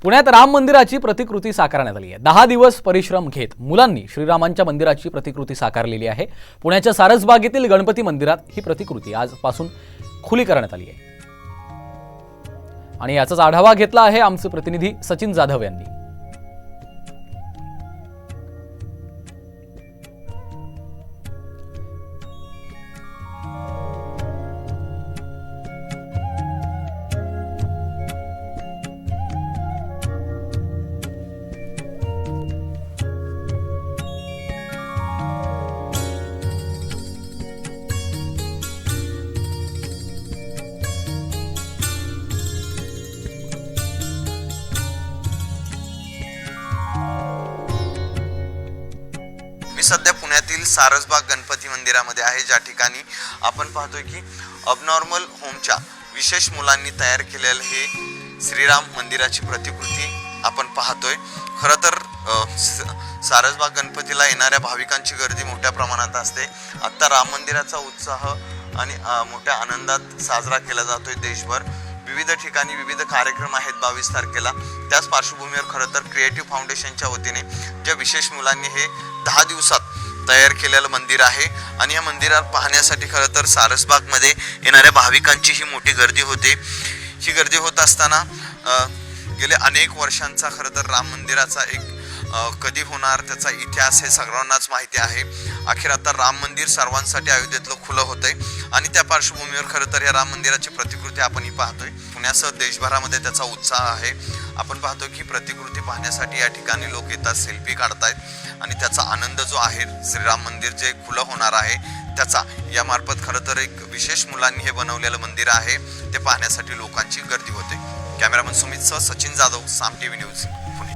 पुण्यात राम मंदिराची प्रतिकृती साकारण्यात आली आहे। 10 दिवस परिश्रम घेत मुलांनी श्रीरामांच्या मंदिराची प्रतिकृती साकारलेली आहे। पुण्याच्या सारसबाग येथील गणपती मंदिरात ही प्रतिकृती आजपासून खुली करण्यात आली आहे आणि याचाच आढावा घेतला आहे आमचे प्रतिनिधी सचिन जाधव यांनी। मी सध्या पुण्यातील सारसबाग गणपती मंदिरामध्ये आहे, ज्या ठिकाणी आपण पाहतोय की अबनॉर्मल होमच्या विशेष मुलांनी तयार केलेलं हे श्रीराम मंदिराची प्रतिकृती आपण पाहतोय। खरं तर सारसबाग गणपतीला येणाऱ्या भाविकांची गर्दी मोठ्या प्रमाणात असते। आता राम मंदिराचा उत्साह आणि मोठ्या आनंदात साजरा केला जातोय देशभर। विविध ठिकाणी विविध कार्यक्रम आहेत 22 तारखेला। त्याच पार्श्वभूमीवर खरं तर क्रिएटिव्ह फाउंडेशनच्या वतीने ज्या विशेष मुलांनी हे 10 दिवसात तयार केलेलं मंदिर आहे आणि या मंदिरात पाहण्यासाठी खरं तर सारसबागमध्ये येणाऱ्या भाविकांची ही मोठी गर्दी होते। ही गर्दी होत असताना गेले अनेक वर्षांचा खरं तर राम मंदिराचा एक कधी होणार त्याचा इतिहास हे सगळ्यांनाच माहिती आहे। अखेर आता राम मंदिर सर्वांसाठी अयोध्येतलं खुलं होतंय आणि त्या पार्श्वभूमीवर खरं तर या राम मंदिराची प्रतिकृती आपण ही पाहतोय। पुण्यासह देशभरामध्ये त्याचा उत्साह आहे। आपण पाहतोय की प्रतिकृती पाहण्यासाठी या ठिकाणी लोक येतात, सेल्फी काढतायत आणि त्याचा आनंद जो आहे श्रीराम मंदिर जे खुलं होणार आहे त्याचा यामार्फत खरं तर एक विशेष मुलांनी हे बनवलेलं मंदिर आहे ते पाहण्यासाठी लोकांची गर्दी होते। कॅमेरामन सुमित सह सचिन जाधव, साम टीव्ही न्यूज, पुणे।